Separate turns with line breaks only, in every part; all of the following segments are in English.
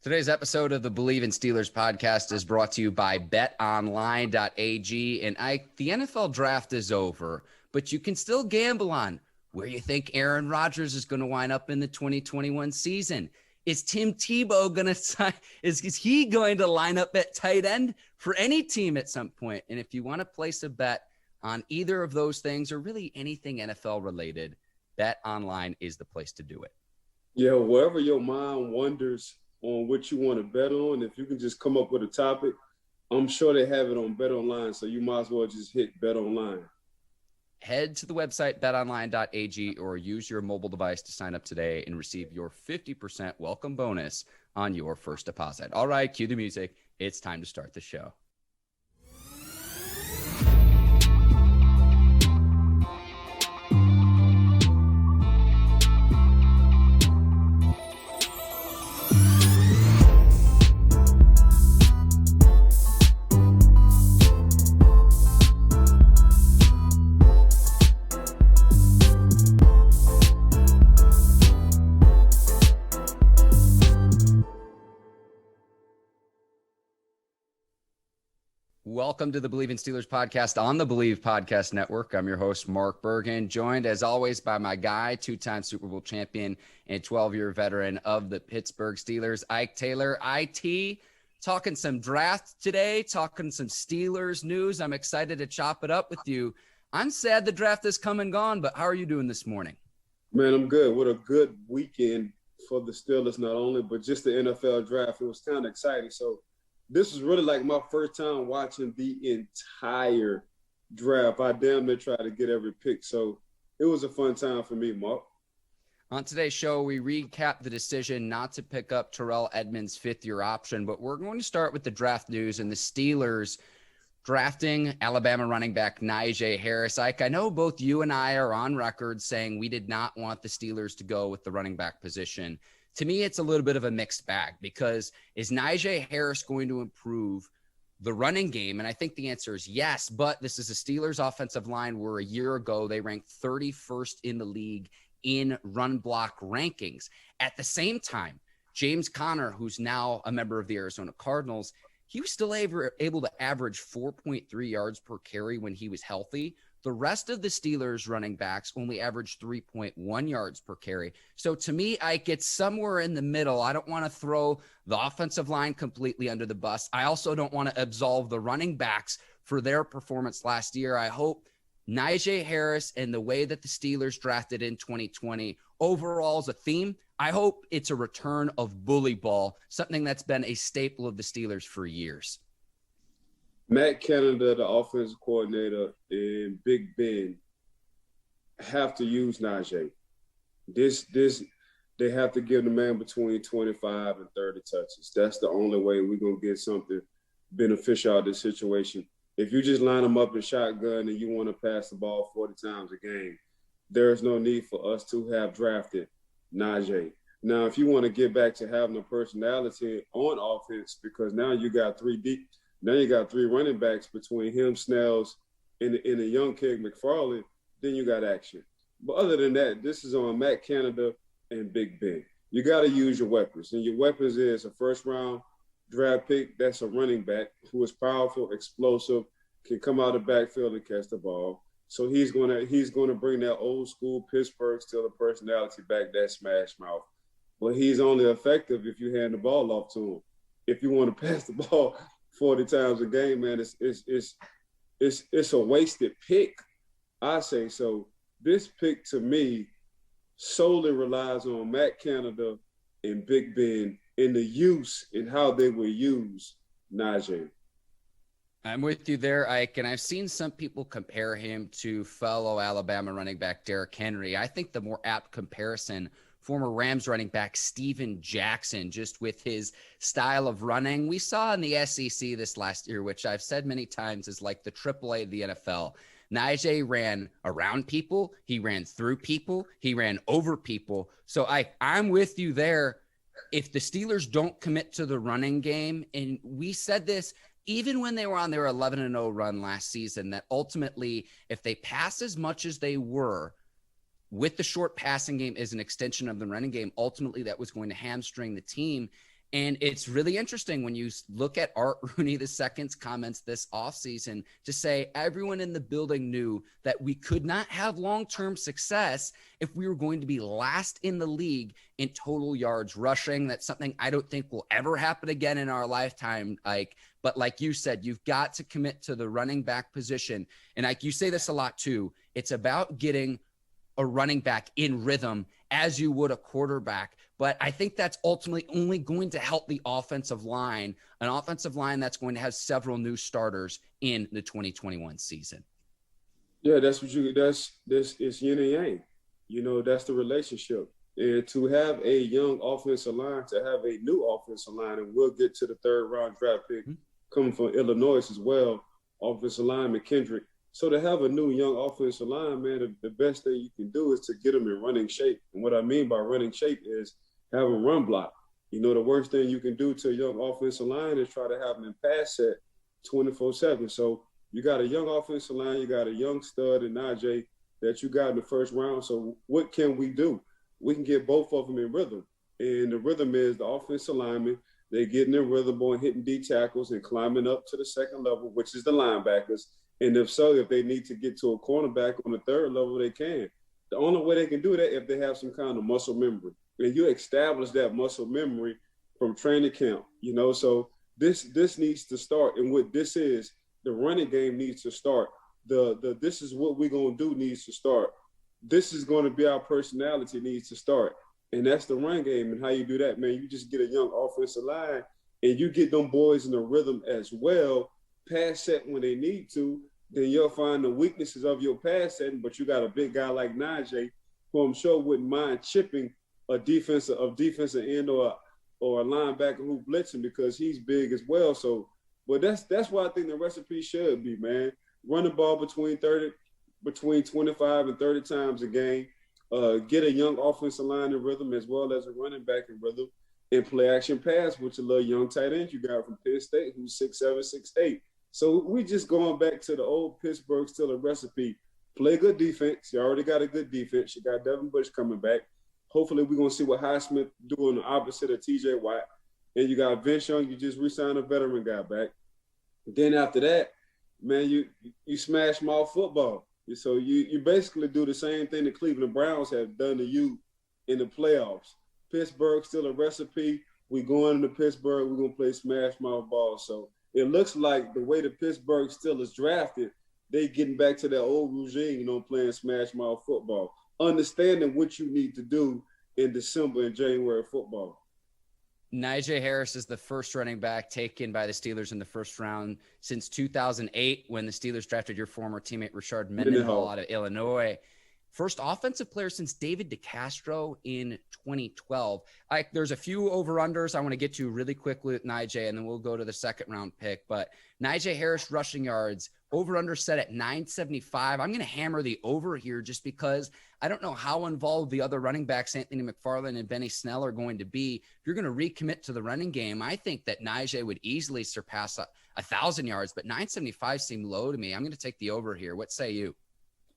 Today's episode of the Bleav in Steelers podcast is brought to you by betonline.ag. And the NFL draft is over, but you can still gamble on where you think Aaron Rodgers is going to wind up in the 2021 season. Is Tim Tebow going to sign? Is he going to line up at tight end for any team at some point? And if you want to place a bet on either of those things or really anything NFL related, BetOnline is the place to do it.
Yeah, wherever your mind wanders on what you want to bet on, if you can just come up with a topic, I'm sure they have it on BetOnline, so you might as well just hit BetOnline.
Head to the website betonline.ag or use your mobile device to sign up today and receive your 50% welcome bonus on your first deposit. All right, cue the music. It's time to start the show. Welcome to the Bleav in Steelers podcast on the Bleav Podcast Network. I'm your host, Mark Bergin, joined as always by my guy, two-time Super Bowl champion and 12-year veteran of the Pittsburgh Steelers, Ike Taylor. IT, talking some draft today, talking some Steelers news. I'm excited to chop it up with you. I'm sad the draft is come and gone, but how are you doing this morning?
Man, I'm good. What a good weekend for the Steelers, not only, but just the NFL draft. It was kind of exciting. So this was really like my first time watching the entire draft. I damn near tried to get every pick. So it was a fun time for me, Mark.
On today's show, we recap the decision not to pick up Terrell Edmunds' fifth-year option, but we're going to start with the draft news and the Steelers drafting Alabama running back Najee Harris. Ike, I know both you and I are on record saying we did not want the Steelers to go with the running back position. To me, it's a little bit of a mixed bag because is Najee Harris going to improve the running game? And I think the answer is yes, but this is a Steelers offensive line where a year ago they ranked 31st in the league in run block rankings. At the same time, James Conner, who's now a member of the Arizona Cardinals, he was still able to average 4.3 yards per carry when he was healthy. The rest of the Steelers running backs only averaged 3.1 yards per carry. So to me, Ike, it's somewhere in the middle. I don't want to throw the offensive line completely under the bus. I also don't want to absolve the running backs for their performance last year. I hope Najee Harris and the way that the Steelers drafted in 2020 overall is a theme. I hope it's a return of bully ball, something that's been a staple of the Steelers for years.
Matt Canada, the offensive coordinator, and Big Ben have to use Najee. They have to give the man between 25 and 30 touches. That's the only way we're going to get something beneficial out of this situation. If you just line them up in shotgun and you want to pass the ball 40 times a game, there's no need for us to have drafted Najee. Now, if you want to get back to having a personality on offense, because now you got three deep. Now you got three running backs between him, Snells, and a young kid, McFarland, then you got action. But other than that, this is on Matt Canada and Big Ben. You got to use your weapons. And your weapons is a first-round draft pick that's a running back who is powerful, explosive, can come out of the backfield and catch the ball. So he's gonna bring that old-school Pittsburgh Steelers personality back, that smash mouth. But he's only effective if you hand the ball off to him. If you want to pass the ball 40 times a game, man, it's a wasted pick, I say. So this pick to me solely relies on Matt Canada and Big Ben in the use and how they will use Najee.
I'm with you there, Ike, and I've seen some people compare him to fellow Alabama running back Derrick Henry. I think the more apt comparison, former Rams running back Steven Jackson, just with his style of running. We saw in the SEC this last year, which I've said many times is like the AAA of the NFL. Najee ran around people. He ran through people. He ran over people. So I'm with you there. If the Steelers don't commit to the running game, and we said this even when they were on their 11-0 run last season, that ultimately if they pass as much as they were with the short passing game as an extension of the running game, ultimately that was going to hamstring the team. And it's really interesting when you look at Art Rooney II's comments this offseason to say everyone in the building knew that we could not have long-term success if we were going to be last in the league in total yards rushing. That's something I don't think will ever happen again in our lifetime, Ike. But like you said, you've got to commit to the running back position. And Ike, you say this a lot too. It's about getting a running back in rhythm as you would a quarterback. But I think that's ultimately only going to help the offensive line, an offensive line that's going to have several new starters in the 2021 season.
Yeah, that's it's yin and yang. You know, that's the relationship. And to have a young offensive line, to have a new offensive line, and we'll get to the third round draft pick coming from Illinois as well, offensive lineman Kendrick. So to have a new young offensive line, man, the best thing you can do is to get them in running shape. And what I mean by running shape is have a run block. You know, the worst thing you can do to a young offensive line is try to have them in pass set 24/7. So you got a young offensive line, you got a young stud in Najee that you got in the first round. So what can we do? We can get both of them in rhythm. And the rhythm is the offensive linemen, they're getting in rhythm on hitting D tackles and climbing up to the second level, which is the linebackers. And if so, if they need to get to a cornerback on the third level, they can. The only way they can do that if they have some kind of muscle memory. And you establish that muscle memory from training camp, you know. So this needs to start. And what this is, the running game needs to start. This is what we're gonna do needs to start. This is gonna be our personality needs to start. And that's the run game. And how you do that, man, you just get a young offensive line and you get them boys in the rhythm as well, pass set when they need to. Then you'll find the weaknesses of your pass setting, but you got a big guy like Najee, who I'm sure wouldn't mind chipping a defensive end or a linebacker who blitzing because he's big as well. So, but that's what I think the recipe should be, man. Run the ball between 25 and 30 times a game. Get a young offensive line in rhythm as well as a running back in rhythm, and play action pass with your little young tight end you got from Penn State who's 6'7", 6'8". So we just going back to the old Pittsburgh Steelers recipe. Play good defense. You already got a good defense. You got Devin Bush coming back. Hopefully we're going to see what Highsmith doing the opposite of T.J. Watt. And you got Vince Young. You just re-signed a veteran guy back. Then after that, man, you smash mouth football. So you basically do the same thing the Cleveland Browns have done to you in the playoffs. Pittsburgh still a recipe. We going into Pittsburgh. We're going to play smash mouth ball. So it looks like the way the Pittsburgh Steelers drafted, they getting back to that old regime, you know, playing smash mouth football, understanding what you need to do in December and January football.
Najee Harris is the first running back taken by the Steelers in the first round since 2008 when the Steelers drafted your former teammate Richard Mendenhall out of Illinois. First offensive player since David DeCastro in 2012. There's a few over-unders I want to get to really quickly with Najee, and then we'll go to the second round pick. But Najee Harris rushing yards, over-under set at 975. I'm going to hammer the over here just because I don't know how involved the other running backs, Anthony McFarland and Benny Snell, are going to be. If you're going to recommit to the running game, I think that Najee would easily surpass 1,000 yards, but 975 seemed low to me. I'm going to take the over here. What say you?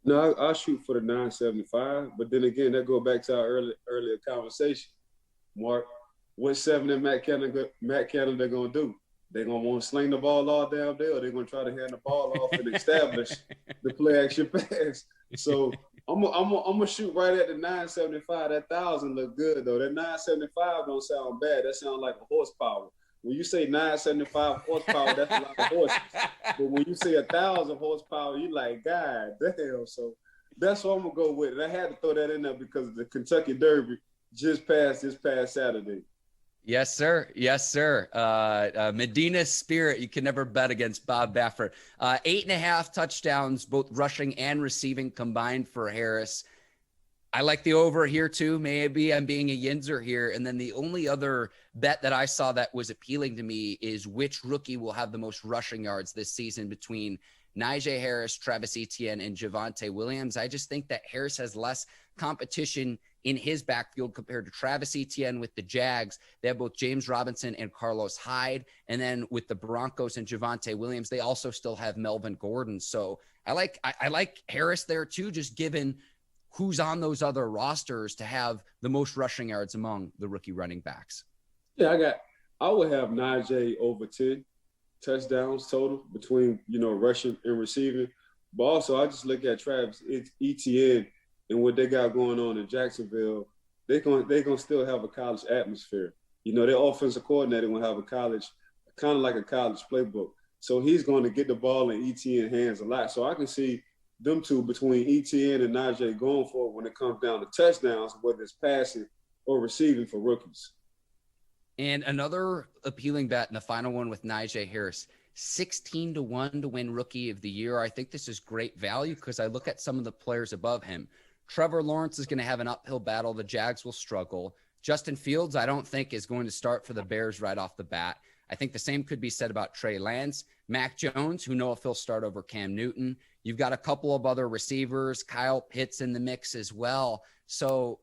No, I'll shoot for the 975, but then again, that go back to our earlier conversation. Mark, what Seven and Matt Canada going to do? They're going to want to sling the ball all down there, or they're going to try to hand the ball off and establish the play action pass. So I'm gonna shoot right at the 975. That 1,000 look good though. That 975 don't sound bad. That sounds like a horsepower. When you say 975 horsepower, that's a lot of horses. But when you say 1,000 horsepower, you like, God damn. So that's what I'm gonna go with. And I had to throw that in there because the Kentucky Derby just passed this past Saturday.
Yes, sir. Yes, sir. Medina Spirit. You can never bet against Bob Baffert. 8.5 touchdowns, both rushing and receiving combined for Harris. I like the over here too. Maybe I'm being a yinzer here. And then the only other bet that I saw that was appealing to me is which rookie will have the most rushing yards this season between Najee Harris, Travis Etienne, and Javonte Williams. I just think that Harris has less competition in his backfield compared to Travis Etienne with the Jags. They have both James Robinson and Carlos Hyde. And then with the Broncos and Javonte Williams, they also still have Melvin Gordon. So I like Harris there too, just given who's on those other rosters to have the most rushing yards among the rookie running backs.
Yeah, I would have Najee over 10 touchdowns total between, rushing and receiving. But also, I just look at Travis Etienne and what they got going on in Jacksonville. They're gonna still have a college atmosphere. Their offensive coordinator will have a college, kind of like a college playbook. So he's going to get the ball in Etienne's hands a lot. So I can see them two between Etienne and Najee going for it when it comes down to touchdowns, whether it's passing or receiving for rookies.
And another appealing bet in the final one with Najee Harris, 16-1 to win Rookie of the Year. I think this is great value because I look at some of the players above him. Trevor Lawrence is going to have an uphill battle. The Jags will struggle. Justin Fields, I don't think, is going to start for the Bears right off the bat. I think the same could be said about Trey Lance. Mac Jones, who know if he'll start over Cam Newton. You've got a couple of other receivers, Kyle Pitts in the mix as well. So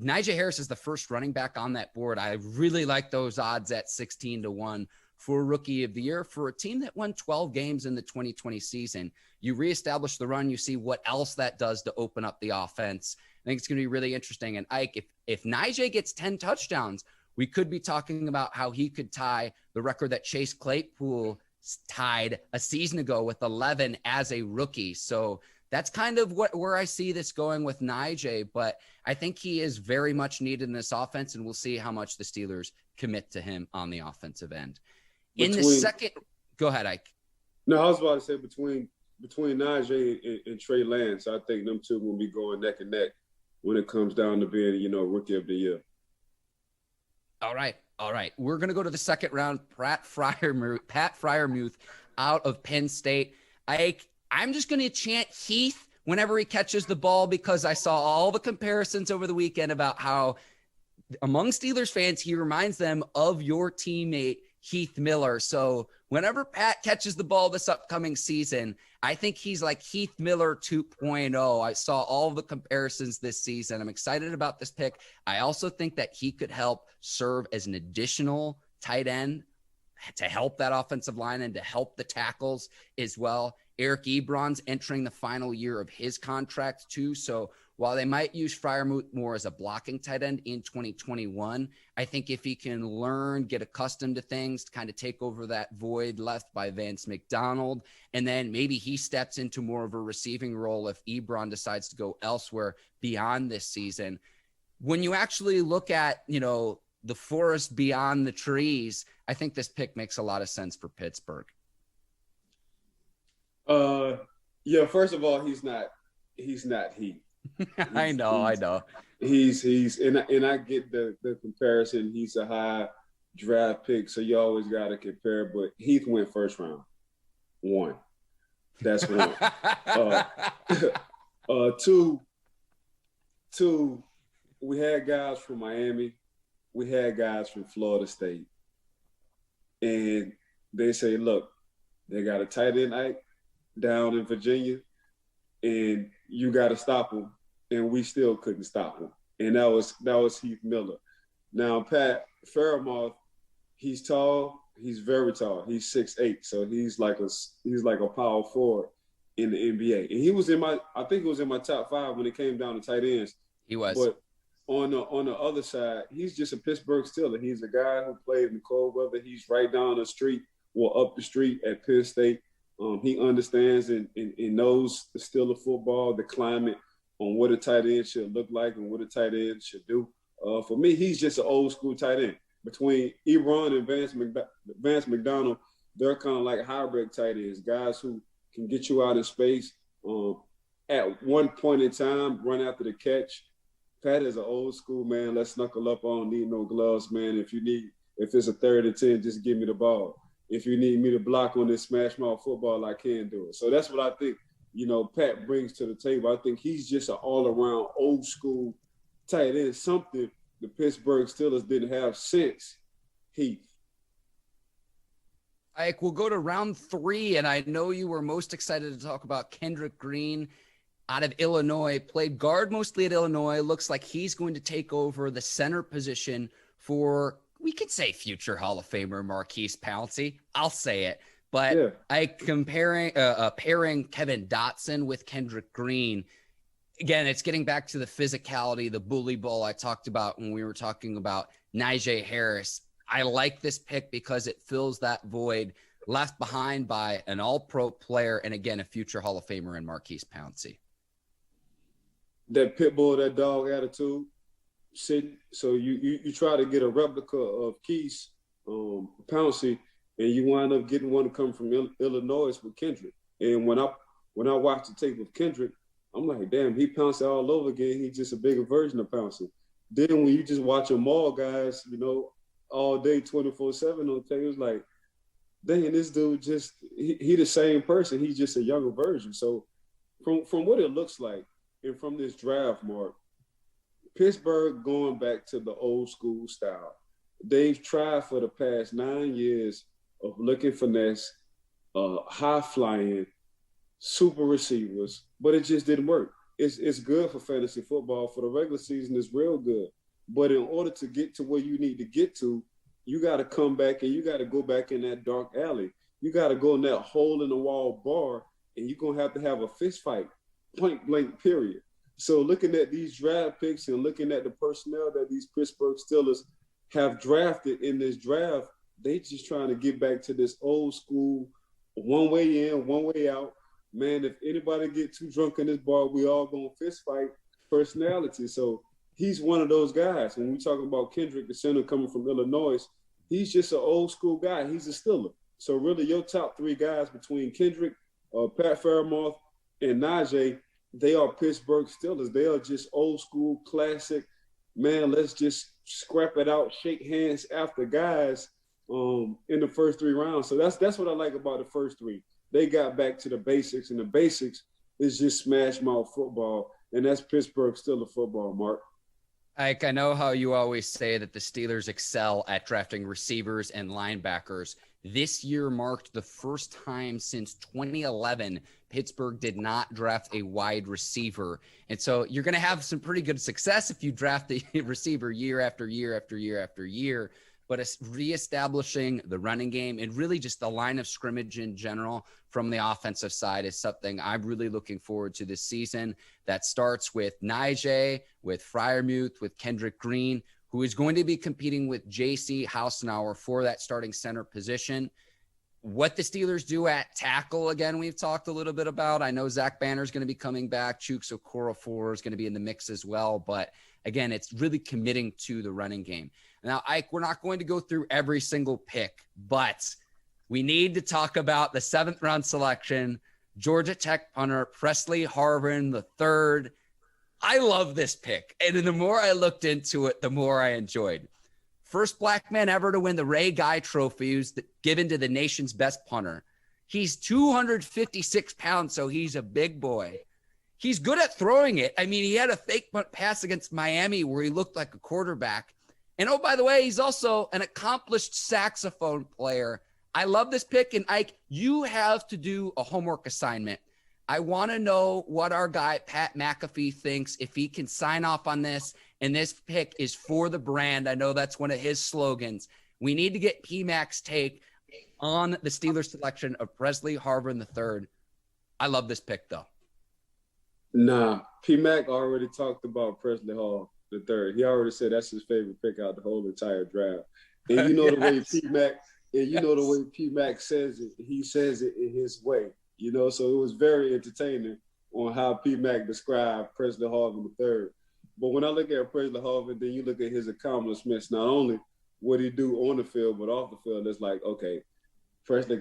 Najee Harris is the first running back on that board. I really like those odds at 16-1 for Rookie of the Year. For a team that won 12 games in the 2020 season, you reestablish the run, you see what else that does to open up the offense. I think it's going to be really interesting. And Ike, if Najee gets 10 touchdowns, we could be talking about how he could tie the record that Chase Claypool tied a season ago with 11 as a rookie. So that's kind of where I see this going with Najee, but I think he is very much needed in this offense, and we'll see how much the Steelers commit to him on the offensive end. Go ahead, Ike.
No, I was about to say between Najee and Trey Lance, I think them two will be going neck and neck when it comes down to being, Rookie of the Year.
All right. We're going to go to the second round. Pat Freiermuth out of Penn State. I'm just going to chant Heath whenever he catches the ball because I saw all the comparisons over the weekend about how among Steelers fans, he reminds them of your teammate, Heath Miller. So whenever Pat catches the ball this upcoming season, I think he's like Heath Miller 2.0. I saw all the comparisons this season. I'm excited about this pick. I also think that he could help serve as an additional tight end to help that offensive line and to help the tackles as well. Eric Ebron's entering the final year of his contract too. So while they might use Freiermuth more as a blocking tight end in 2021, I think if he can learn, get accustomed to things, to kind of take over that void left by Vance McDonald, and then maybe he steps into more of a receiving role if Ebron decides to go elsewhere beyond this season. When you actually look at, the forest beyond the trees, I think this pick makes a lot of sense for Pittsburgh.
First of all, he's not Heath.
I know.
He's and I get the comparison. He's a high draft pick, so you always got to compare. But Heath went first round, one. That's one. Two. We had guys from Miami. We had guys from Florida State, and they say, look, they got a tight end Ike down in Virginia, and you got to stop him. And we still couldn't stop him. And that was Heath Miller. Now, Pat Freiermuth, he's tall. He's very tall. He's 6'8", so he's like a power forward in the NBA. And he was in my top 5 when it came down to tight ends.
He was.
But on the other side, he's just a Pittsburgh Steeler. He's a guy who played in the cold weather. He's right down the street or up the street at Penn State. He understands and knows the Steeler football, the climate, on what a tight end should look like and what a tight end should do. For me, he's just an old school tight end. Between Ebron and Vance McDonald, they're kind of like hybrid tight ends, guys who can get you out in space. At one point in time, run after the catch. Pat is an old school man. Let's knuckle up. I don't need no gloves, man. If it's a 3rd and 10, just give me the ball. If you need me to block on this smash mouth football, I can do it. So that's what I think, Pat brings to the table. I think he's just an all-around old school tight end, something the Pittsburgh Steelers didn't have since Heath.
Ike, we'll go to round 3, and I know you were most excited to talk about Kendrick Green out of Illinois, played guard mostly at Illinois. Looks like he's going to take over the center position for, we could say, future Hall of Famer Marquise Pouncey. I'll say it. But pairing Kevin Dotson with Kendrick Green, again, it's getting back to the physicality, the bully ball I talked about when we were talking about Najee Harris. I like this pick because it fills that void left behind by an all-pro player and, again, a future Hall of Famer in Marquise Pouncey.
That pit bull, that dog attitude, so you try to get a replica of Keith Pouncey, and you wind up getting one to come from Illinois with Kendrick. And when I watched the tape of Kendrick, I'm like, damn, he Pouncey all over again. He's just a bigger version of Pouncey. Then when you just watch them all guys, all day, 24/7 on tape, it's like, dang, this dude just he the same person. He's just a younger version. So from what it looks like, and from this draft, Mark, Pittsburgh going back to the old school style. They've tried for the past 9 years of looking finesse, high flying, super receivers, but it just didn't work. It's good for fantasy football. For the regular season, it's real good. But in order to get to where you need to get to, you got to come back and you got to go back in that dark alley. You got to go in that hole in the wall bar, and you're going to have a fist fight, point blank, period. So looking at these draft picks and looking at the personnel that these Pittsburgh Steelers have drafted in this draft, they just trying to get back to this old school, one way in, one way out. Man, if anybody get too drunk in this bar, we all going to fist fight personality. So he's one of those guys. When we talk about Kendrick, the center coming from Illinois, he's just an old school guy. He's a Steeler. So really your top three guys between Kendrick, Pat Freiermuth, and Najee, they are Pittsburgh Steelers. They are just old school, classic, man, let's just scrap it out, shake hands after guys in the first 3 rounds. So that's what I like about the first three. They got back to the basics, and the basics is just smash mouth football, and that's Pittsburgh Steelers football, Mark.
Ike, I know how you always say that the Steelers excel at drafting receivers and linebackers. This year marked the first time since 2011 Pittsburgh did not draft a wide receiver. And so you're going to have some pretty good success if you draft a receiver year after year after year after year. But it's reestablishing the running game and really just the line of scrimmage in general from the offensive side is something I'm really looking forward to this season. That starts with Najee, with Freiermuth, with Kendrick Green, who is going to be competing with J.C. Hausenauer for that starting center position. What the Steelers do at tackle, again, we've talked a little bit about. I know Zach Banner is going to be coming back. Chuks Okorafor is going to be in the mix as well. But, again, it's really committing to the running game. Now, Ike, we're not going to go through every single pick, but we need to talk about the 7th-round selection, Georgia Tech punter Pressley Harvin III. I love this pick, and the more I looked into it, the more I enjoyed. First black man ever to win the Ray Guy Trophy, given to the nation's best punter. He's 256 pounds, so he's a big boy. He's good at throwing it. I mean, he had a fake punt pass against Miami where he looked like a quarterback. And, oh, by the way, he's also an accomplished saxophone player. I love this pick. And, Ike, you have to do a homework assignment. I want to know what our guy, Pat McAfee, thinks, if he can sign off on this. And this pick is for the brand. I know that's one of his slogans. We need to get PMAC's take on the Steelers selection of Pressley Harvin III. I love this pick, though.
Nah, PMAC already talked about Pressley Hall III. He already said that's his favorite pick out the whole entire draft. And you know the way PMAC, and you know the way PMAC says it, he says it in his way. You know, so it was very entertaining on how PMAC described Pressley Harvin III. But when I look at Pressley Harvin, then you look at his accomplishments, not only what he do on the field, but off the field, it's like, okay, Pressley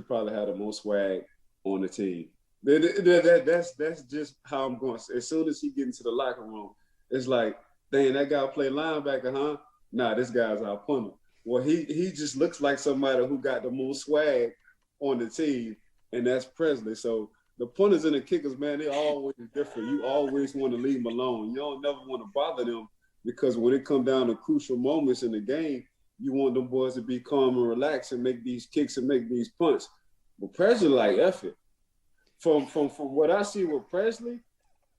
probably had the most swag on the team. That's just how I'm going. As soon as he get into the locker room, it's like, dang, that guy play linebacker, huh? Nah, this guy's our punter. Well, he just looks like somebody who got the most swag on the team, and that's Presley. So the punters and the kickers, man, they're always different. You always want to leave them alone. You don't never want to bother them because when it comes down to crucial moments in the game, you want them boys to be calm and relaxed and make these kicks and make these punts. But Presley, like, F it. From what I see with Presley,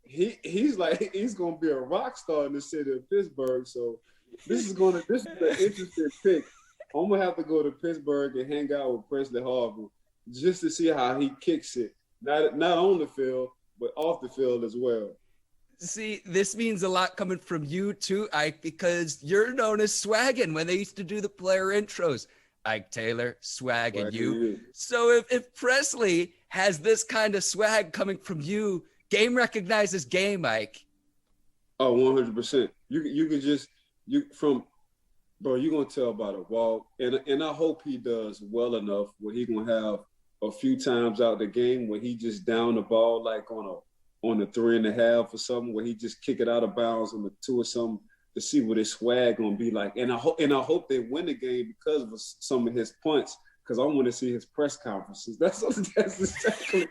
he's gonna be a rock star in the city of Pittsburgh. So this is an interesting pick. I'm gonna have to go to Pittsburgh and hang out with Pressley Harvin just to see how he kicks it, not on the field but off the field as well.
See, this means a lot coming from you too, Ike, because you're known as Swaggin' when they used to do the player intros. Ike Taylor, swagging you. So if Presley has this kind of swag coming from you, game recognizes game, Ike.
Oh, 100%. You can just bro, you're gonna tell by the walk, and I hope he does well enough where he gonna have a few times out the game where he just down the ball like on the 3.5 or something, where he just kick it out of bounds on the 2 or something to see what his swag gonna be like. And I hope they win the game because of some of his punts, because I want to see his press conferences. That's exactly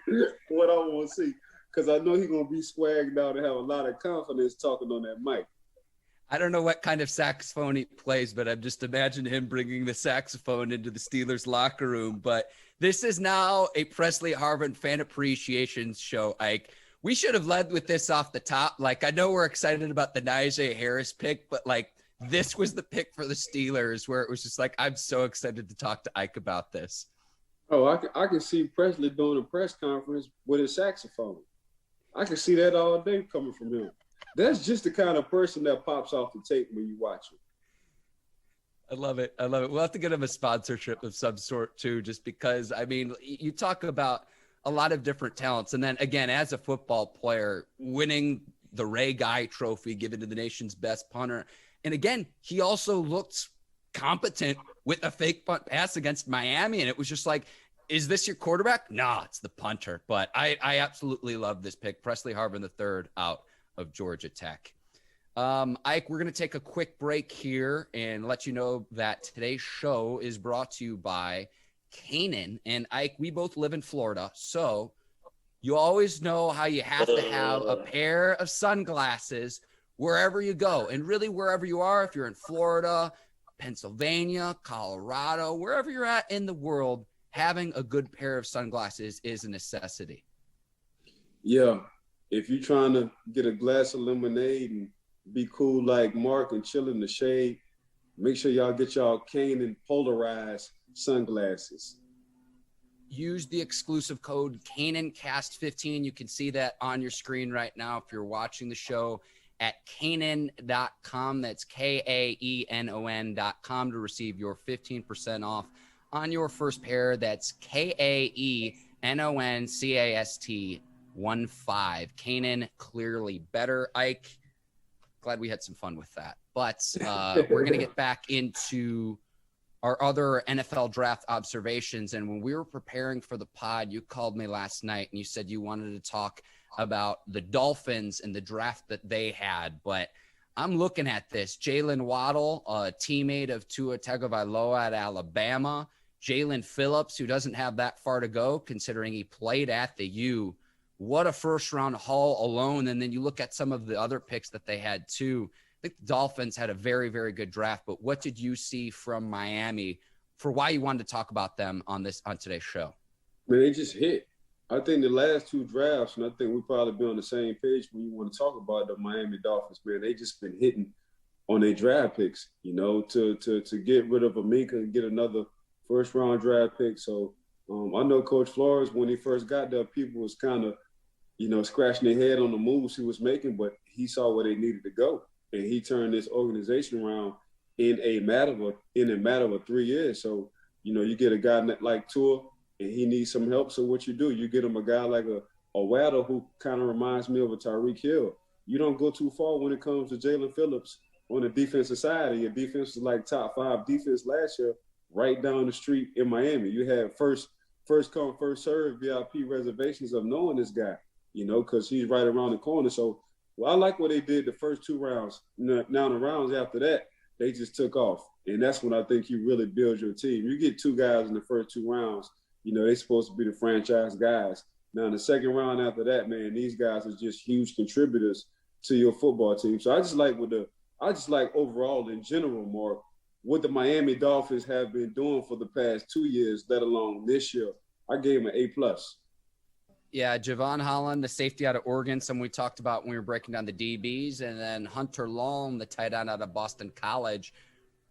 what I want to see, because I know he's gonna be swagged out and have a lot of confidence talking on that mic.
I don't know what kind of saxophone he plays, but I'm just imagining him bringing the saxophone into the Steelers locker room. But this is now a Pressley Harvin fan appreciation show, Ike. We should have led with this off the top. Like, I know we're excited about the Najee Harris pick, but like, this was the pick for the Steelers where it was just like, I'm so excited to talk to Ike about this.
Oh, I can see Presley doing a press conference with his saxophone. I can see that all day coming from him. That's just the kind of person that pops off the tape when you watch him.
I love it. We'll have to get him a sponsorship of some sort too, just because, I mean, you talk about a lot of different talents. And then again, as a football player, winning the Ray Guy trophy given to the nation's best punter. And again, he also looked competent with a fake punt pass against Miami. And it was just like, is this your quarterback? Nah, it's the punter. But I absolutely love this pick. Pressley Harvin III out of Georgia Tech. Ike, we're going to take a quick break here and let you know that today's show is brought to you by Canaan. And Ike, we both live in Florida, so you always know how you have to have a pair of sunglasses wherever you go. And really wherever you are, if you're in Florida, Pennsylvania, Colorado, wherever you're at in the world, having a good pair of sunglasses is a necessity.
Yeah. If you're trying to get a glass of lemonade and be cool like Mark and chill in the shade, make sure y'all get y'all Canaan polarized sunglasses.
Use the exclusive code CanaanCast15. You can see that on your screen right now if you're watching the show at Canaan.com. That's KAENON.com to receive your 15% off on your first pair. That's KAENONCAST 15. Canaan, clearly better. Ike, glad we had some fun with that. But we're going to get back into our other NFL draft observations. And when we were preparing for the pod, you called me last night and you said you wanted to talk about the Dolphins and the draft that they had. But I'm looking at this. Jalen Waddle, a teammate of Tua Tagovailoa at Alabama. Jalen Phillips, who doesn't have that far to go, considering he played at the U. What a first-round haul alone. And then you look at some of the other picks that they had, too. I think the Dolphins had a very, very good draft. But what did you see from Miami for why you wanted to talk about them on today's show?
Man, they just hit. I think the last two drafts, and I think we'll probably be on the same page when you want to talk about the Miami Dolphins, man. They just been hitting on their draft picks, you know, to get rid of Amika and get another first-round draft pick. So I know Coach Flores, when he first got there, people was kind of, you know, scratching their head on the moves he was making, but he saw where they needed to go. And he turned this organization around in a matter of 3 years. So, you know, you get a guy like Tua, and he needs some help. So what you do, you get him a guy like a Waddle who kind of reminds me of a Tyreek Hill. You don't go too far when it comes to Jalen Phillips on the defensive side. And your defense was like top 5 defense last year, right down the street in Miami. You had first come, first serve VIP reservations of knowing this guy, you know, because he's right around the corner. So I like what they did the first 2 rounds. Now the rounds after that, they just took off. And that's when I think you really build your team. You get 2 guys in the first 2 rounds, you know, they're supposed to be the franchise guys. Now in the second round after that, man, these guys are just huge contributors to your football team. So I just like overall in general, Mark, what the Miami Dolphins have been doing for the past 2 years, let alone this year. I gave them an A+.
Yeah, Javon Holland, the safety out of Oregon, someone we talked about when we were breaking down the DBs, and then Hunter Long, the tight end out of Boston College.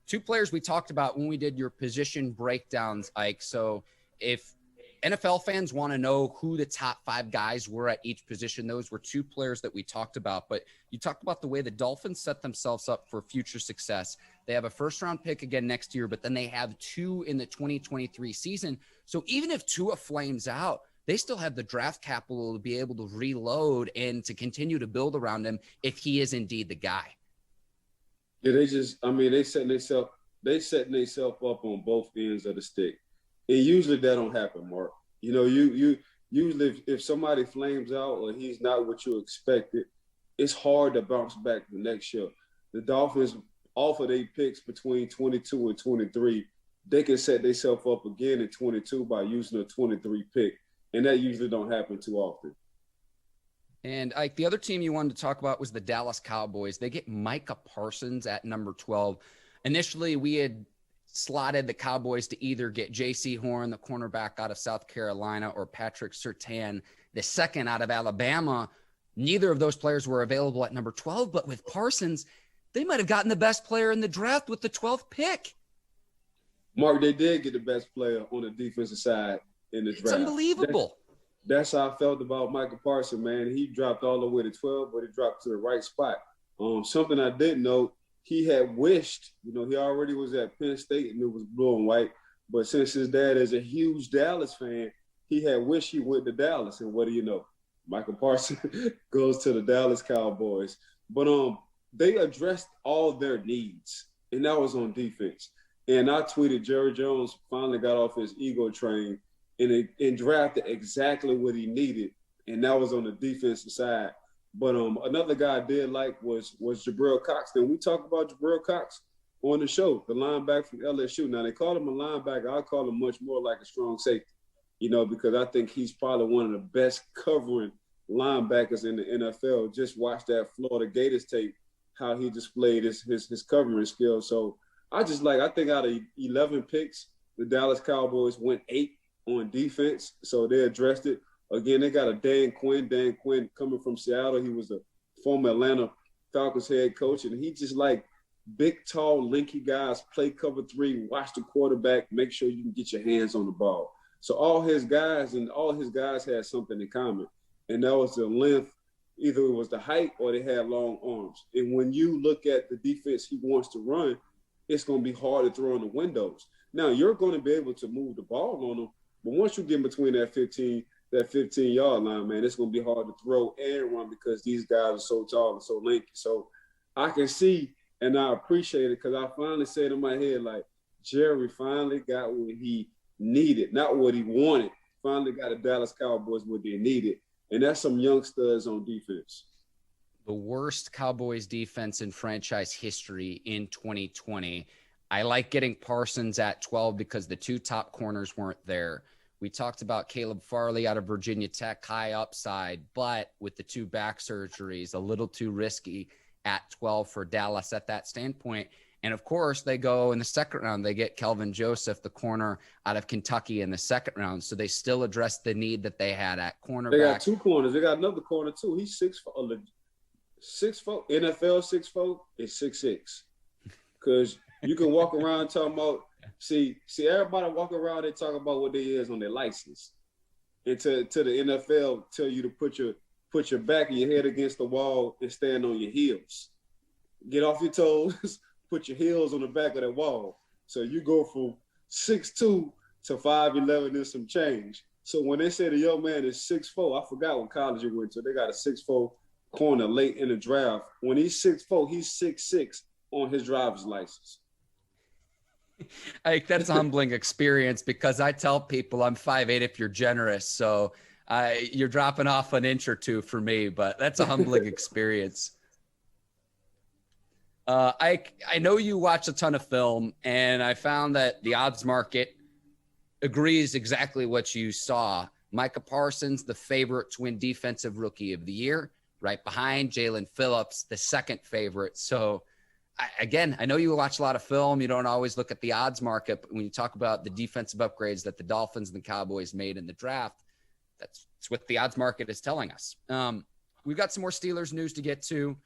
2 players we talked about when we did your position breakdowns, Ike. So if NFL fans want to know who the top 5 guys were at each position. Those were 2 players that we talked about, but you talked about the way the Dolphins set themselves up for future success. They have a first-round pick again next year, but then they have 2 in the 2023 season. So even if Tua flames out, they still have the draft capital to be able to reload and to continue to build around him if he is indeed the guy.
Yeah, they setting themselves up on both ends of the stick. And usually that don't happen, Mark. You usually if somebody flames out or he's not what you expected, it's hard to bounce back the next year. The Dolphins offer their picks between 22 and 23. They can set themselves up again in 22 by using a 23 pick. And that usually don't happen too often.
And Ike, the other team you wanted to talk about was the Dallas Cowboys. They get Micah Parsons at number 12. Initially, we had slotted the Cowboys to either get J.C. Horn, the cornerback out of South Carolina, or Patrick Surtain, the second out of Alabama. Neither of those players were available at number 12, but with Parsons, they might have gotten the best player in the draft with the 12th pick.
Mark, they did get the best player on the defensive side in the draft.
It's unbelievable.
That's how I felt about Micah Parsons, man. He dropped all the way to 12, but he dropped to the right spot. Something I didn't know, he had wished, he already was at Penn State and it was blue and white. But since his dad is a huge Dallas fan, he had wished he went to Dallas. And what do you know? Micah Parsons goes to the Dallas Cowboys. But they addressed all their needs, and that was on defense. And I tweeted Jerry Jones finally got off his ego train and drafted exactly what he needed, and that was on the defensive side. But another guy I did like was Jabril Cox. And we talked about Jabril Cox on the show, the linebacker from LSU. Now, they call him a linebacker. I call him much more like a strong safety, because I think he's probably one of the best covering linebackers in the NFL. Just watch that Florida Gators tape, how he displayed his covering skills. So I think out of 11 picks, the Dallas Cowboys went 8 on defense. So they addressed it. Again, they got a Dan Quinn coming from Seattle. He was a former Atlanta Falcons head coach, and he just like big, tall, lanky guys, play cover 3, watch the quarterback, make sure you can get your hands on the ball. So all his guys had something in common, and that was the length. Either it was the height or they had long arms. And when you look at the defense he wants to run, it's going to be hard to throw in the windows. Now, you're going to be able to move the ball on them, but once you get between that 15-yard line, man, it's going to be hard to throw and run because these guys are so tall and so lanky. So I can see and I appreciate it because I finally said in my head, like, Jerry finally got what he needed, not what he wanted. Finally got the Dallas Cowboys what they needed, and that's some young studs on defense.
The worst Cowboys defense in franchise history in 2020. I like getting Parsons at 12 because the 2 top corners weren't there. We talked about Caleb Farley out of Virginia Tech, high upside, but with the 2 back surgeries, a little too risky at 12 for Dallas at that standpoint. And of course, they go in the second round, they get Kelvin Joseph, the corner out of Kentucky in the second round. So they still address the need that they had at cornerback.
They got 2 corners. They got another corner too. He's 6'4", NFL 6'4" is 6'6". Because you can walk around talking about, see everybody walk around and talk about what they is on their license. And to the NFL tell you to put your back of your head against the wall and stand on your heels. Get off your toes, put your heels on the back of that wall. So you go from 6'2" to 5'11" and some change. So when they say the young man is 6'4", I forgot what college he went to. They got a 6'4" corner late in the draft. When he's 6'4", he's 6'6" on his driver's license.
That's a humbling experience because I tell people I'm 5'8" if you're generous. So you're dropping off an inch or 2 for me, but that's a humbling experience. I know you watch a ton of film, and I found that the odds market agrees exactly what you saw. Micah Parsons, the favorite to win Defensive Rookie of the Year, right behind Jalen Phillips, the second favorite. So, I know you watch a lot of film. You don't always look at the odds market, but when you talk about the defensive upgrades that the Dolphins and the Cowboys made in the draft, that's what the odds market is telling us. We've got some more Steelers news to get to.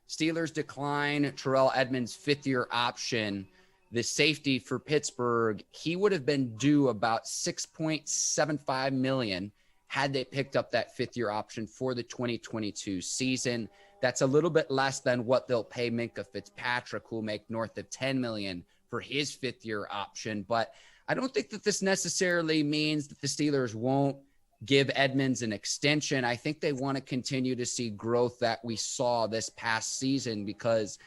Steelers decline Terrell Edmunds' 5th-year option. the safety for Pittsburgh, he would have been due about $6.75 million had they picked up that fifth-year option for the 2022 season. That's a little bit less than what they'll pay Minkah Fitzpatrick, who will make north of $10 million for his fifth-year option. But I don't think that this necessarily means that the Steelers won't give Edmunds an extension. I think they want to continue to see growth that we saw this past season, because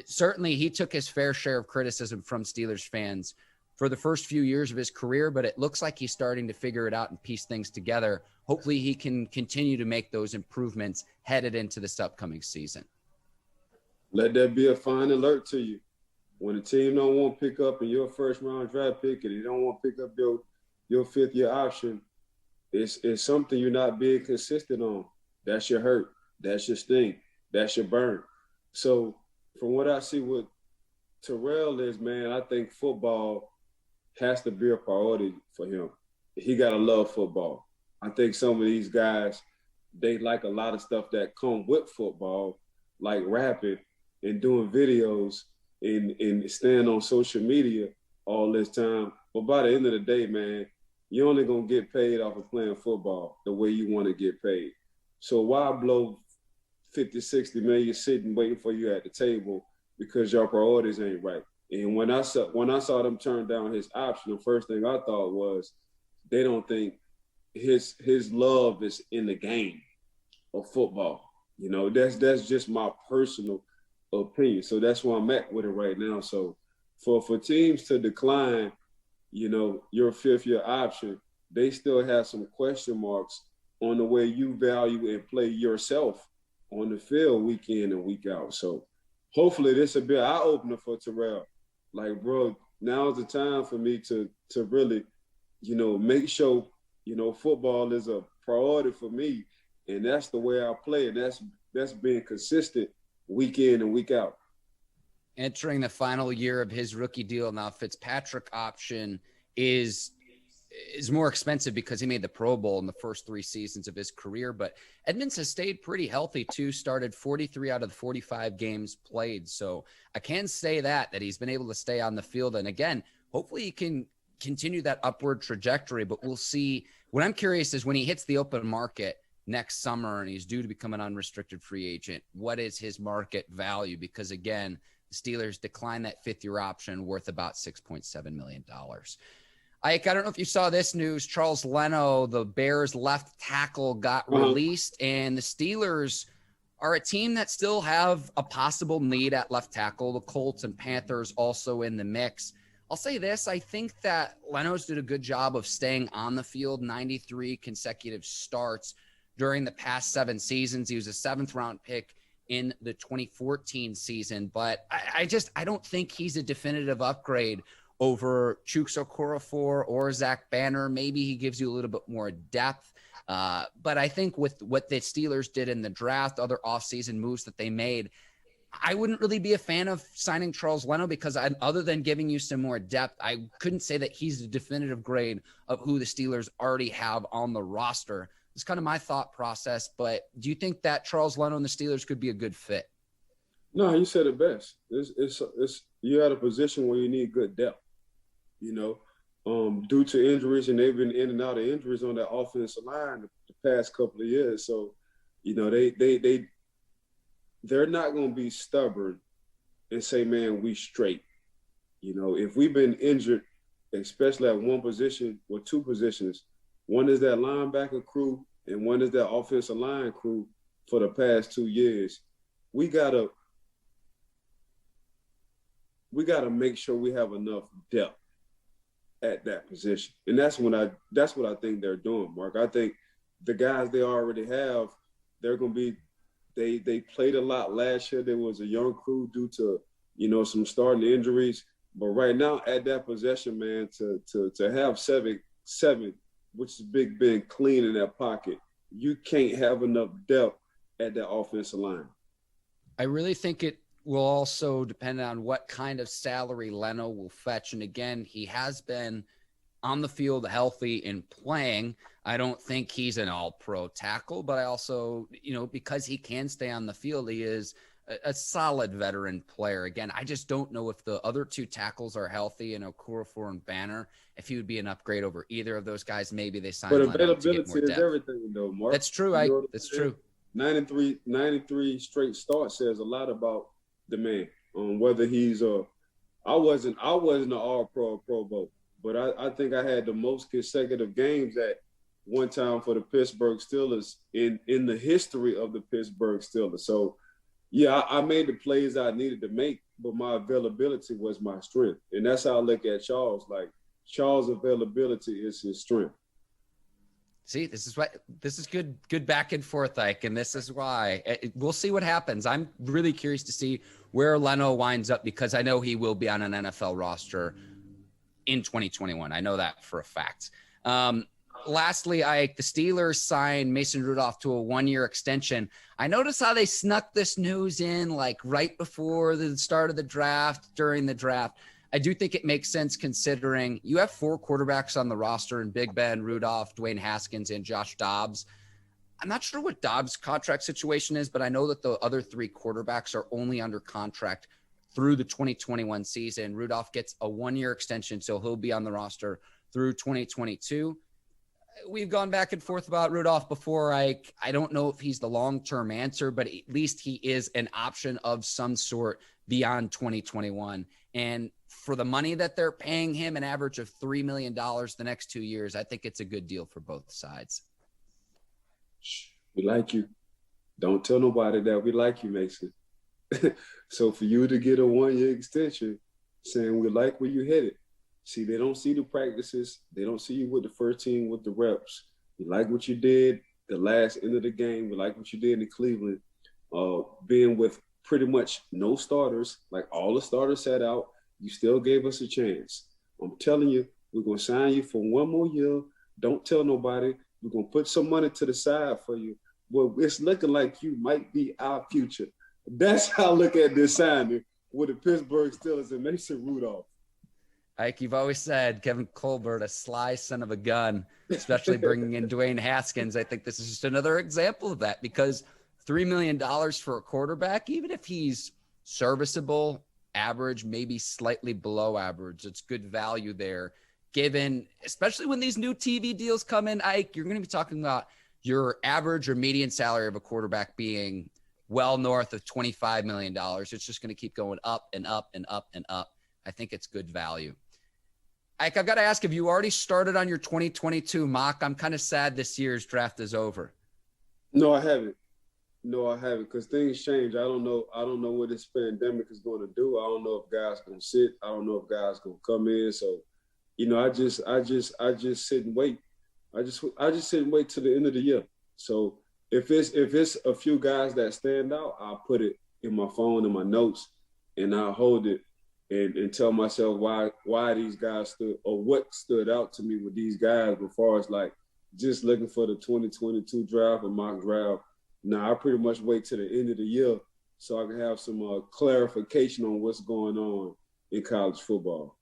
certainly he took his fair share of criticism from Steelers fans for the first few years of his career, but it looks like he's starting to figure it out and piece things together. Hopefully he can continue to make those improvements headed into this upcoming season.
Let that be a fine alert to you. When a team don't want to pick up in your first round draft pick and they don't want to pick up your fifth year option, it's something you're not being consistent on. That's your hurt. That's your sting. That's your burn. So from what I see with Terrell is, man, I think football has to be a priority for him. He got to love football. I think some of these guys, they like a lot of stuff that come with football, like rapping and doing videos and staying on social media all this time. But by the end of the day, man, you're only going to get paid off of playing football the way you want to get paid. So why blow 50, 60 million sitting waiting for you at the table because your priorities ain't right? And when I saw them turn down his option, the first thing I thought was they don't think his love is in the game of football. You know, that's just my personal opinion. So that's where I'm at with it right now. So for teams to decline, you know, your fifth year option, they still have some question marks on the way you value and play yourself on the field week in and week out. So hopefully this will be an eye-opener for Terrell. Like, bro, now's the time for me to really, you know, make sure, you know, football is a priority for me. And that's the way I play. And that's being consistent week in and week out.
Entering the final year of his rookie deal now, Fitzpatrick option is more expensive because he made the Pro Bowl in the first 3 seasons of his career. But Edmunds has stayed pretty healthy too, started 43 out of the 45 games played. So I can say that he's been able to stay on the field. And again, hopefully he can continue that upward trajectory, but we'll see. What I'm curious is when he hits the open market next summer and he's due to become an unrestricted free agent, what is his market value? Because again, the Steelers declined that fifth-year option worth about $6.7 million. Ike, I don't know if you saw this news. Charles Leno, the Bears left tackle, got released, and the Steelers are a team that still have a possible need at left tackle. The Colts and Panthers also in the mix. I'll say this. I think that Leno's did a good job of staying on the field, 93 consecutive starts during the past 7 seasons. He was a 7th-round pick in the 2014 season, but I don't think he's a definitive upgrade over Chuks Okorafor or Zach Banner. Maybe he gives you a little bit more depth. But I think with what the Steelers did in the draft, other offseason moves that they made, I wouldn't really be a fan of signing Charles Leno because other than giving you some more depth, I couldn't say that he's the definitive grade of who the Steelers already have on the roster. It's kind of my thought process. But do you think that Charles Leno and the Steelers could be a good fit?
No, you said it best. It's you're at a position where you need good depth. You know, due to injuries, and they've been in and out of injuries on that offensive line the past couple of years. So, you know, they're not going to be stubborn and say, man, we straight. You know, if we've been injured, especially at one position or 2 positions, one is that linebacker crew and one is that offensive line crew for the past 2 years. We gotta make sure we have enough depth at that position. And that's what I think they're doing, Mark. I think the guys they already have, they're going to be they played a lot last year. There was a young crew due to, you know, some starting injuries. But right now at that possession, man, to have seven, which is Big Ben clean in that pocket, you can't have enough depth at that offensive line.
I really think it will also depend on what kind of salary Leno will fetch. And again, he has been on the field healthy and playing. I don't think he's an all-pro tackle, but I also, you know, because he can stay on the field, he is a solid veteran player. Again, I just don't know if the other two tackles are healthy, and Okorafor and Banner, if he would be an upgrade over either of those guys. Maybe they sign Leno to get more depth.
But availability is everything, though, Mark.
That's true, Ike. That's true.
93 straight starts says a lot about the man. Whether he's I wasn't an All-Pro or Pro Bowl, but I think I had the most consecutive games at one time for the Pittsburgh Steelers in the history of the Pittsburgh Steelers. So, yeah, I made the plays I needed to make, but my availability was my strength. And that's how I look at Charles. Like, Charles' availability is his strength.
See, this is good back and forth, Ike, and this is why. We'll see what happens. I'm really curious to see where Leno winds up, because I know he will be on an NFL roster in 2021. I know that for a fact. Lastly, Ike, the Steelers signed Mason Rudolph to a 1-year extension. I noticed how they snuck this news in like right before the start of the draft, during the draft. I do think it makes sense considering you have 4 quarterbacks on the roster in Big Ben, Rudolph, Dwayne Haskins, and Josh Dobbs. I'm not sure what Dobbs' contract situation is, but I know that the other 3 quarterbacks are only under contract through the 2021 season. Rudolph gets a 1-year extension, so he'll be on the roster through 2022. We've gone back and forth about Rudolph before. I don't know if he's the long-term answer, but at least he is an option of some sort beyond 2021. And for the money that they're paying him, an average of $3 million the next 2 years, I think it's a good deal for both sides.
We like you. Don't tell nobody that we like you, Mason. So for you to get a 1-year extension saying we like where you headed, see, they don't see the practices. They don't see you with the first team with the reps. We like what you did the last end of the game. We like what you did in Cleveland, being with pretty much no starters, like all the starters sat out. You still gave us a chance. I'm telling you, we're going to sign you for 1 more year. Don't tell nobody. We're going to put some money to the side for you. Well, it's looking like you might be our future. That's how I look at this signing with the Pittsburgh Steelers and Mason Rudolph.
Ike, you've always said Kevin Colbert, a sly son of a gun, especially bringing in Dwayne Haskins. I think this is just another example of that, because $3 million for a quarterback, even if he's serviceable, average, maybe slightly below average, it's good value there, given, especially when these new TV deals come in, Ike, you're going to be talking about your average or median salary of a quarterback being well north of $25 million. It's just going to keep going up and up and up and up. I think it's good value. Ike, I've got to ask, have you already started on your 2022 mock? I'm kind of sad this year's draft is over.
No, I haven't. Because things change. I don't know what this pandemic is going to do. I don't know if guys going to sit. I don't know if guys going to come in. So, I just sit and wait. I just sit and wait till the end of the year. So if it's a few guys that stand out, I'll put it in my phone, in my notes, and I'll hold it and tell myself why these guys stood, or what stood out to me with these guys, as far as like just looking for the 2022 draft or mock draft. Now, I pretty much wait till the end of the year so I can have some clarification on what's going on in college football.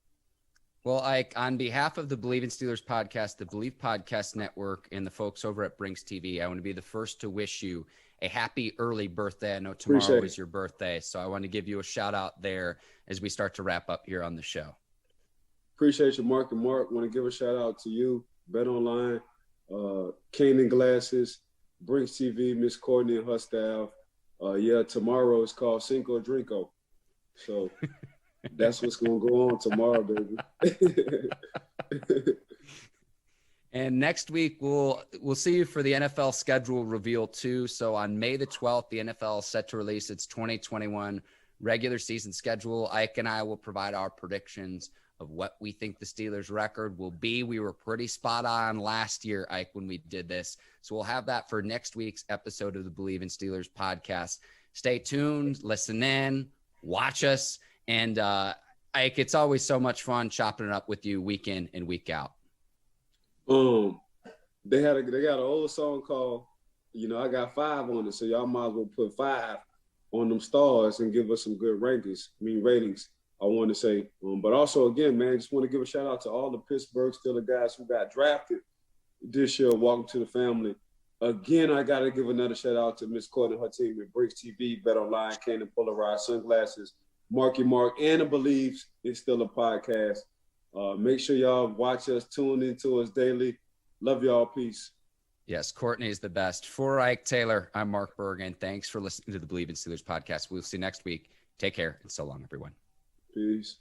Well, Ike, on behalf of the Bleav in Steelers podcast, the Bleav Podcast Network, and the folks over at Brinks TV, I want to be the first to wish you a happy early birthday. I know tomorrow is your birthday, so I want to give you a shout out there as we start to wrap up here on the show.
Appreciate you, Mark. And Mark, want to give a shout out to you, Bet Online, Kanan Glasses, Brinks TV, Miss Courtney and her staff. Tomorrow is called Cinco Drinko. So that's what's going to go on tomorrow, baby.
And next week, we'll see you for the NFL schedule reveal too. So on May the 12th, the NFL is set to release its 2021 regular season schedule. Ike and I will provide our predictions of what we think the Steelers record will be. We were pretty spot on last year, Ike, when we did this. So we'll have that for next week's episode of the Bleav in Steelers podcast. Stay tuned, listen in, watch us. And Ike, it's always so much fun chopping it up with you week in and week out.
They got an old song called, I got 5 on it, so y'all might as well put 5 on them stars and give us some good ratings, I want to say. But also, again, man, just want to give a shout out to all the Pittsburgh Steelers guys who got drafted this year. Welcome to the family. Again, I got to give another shout out to Miss Courtney and her team at Breaks TV, Bet Online, Cannon, Polarized, Sunglasses, Marky Mark, and the Bleav It's Still a Podcast. Make sure y'all watch us, tune into us daily. Love y'all. Peace.
Yes, Courtney is the best. For Ike Taylor, I'm Mark Bergin. Thanks for listening to the Bleav in Steelers podcast. We'll see you next week. Take care, and so long, everyone.
Peace.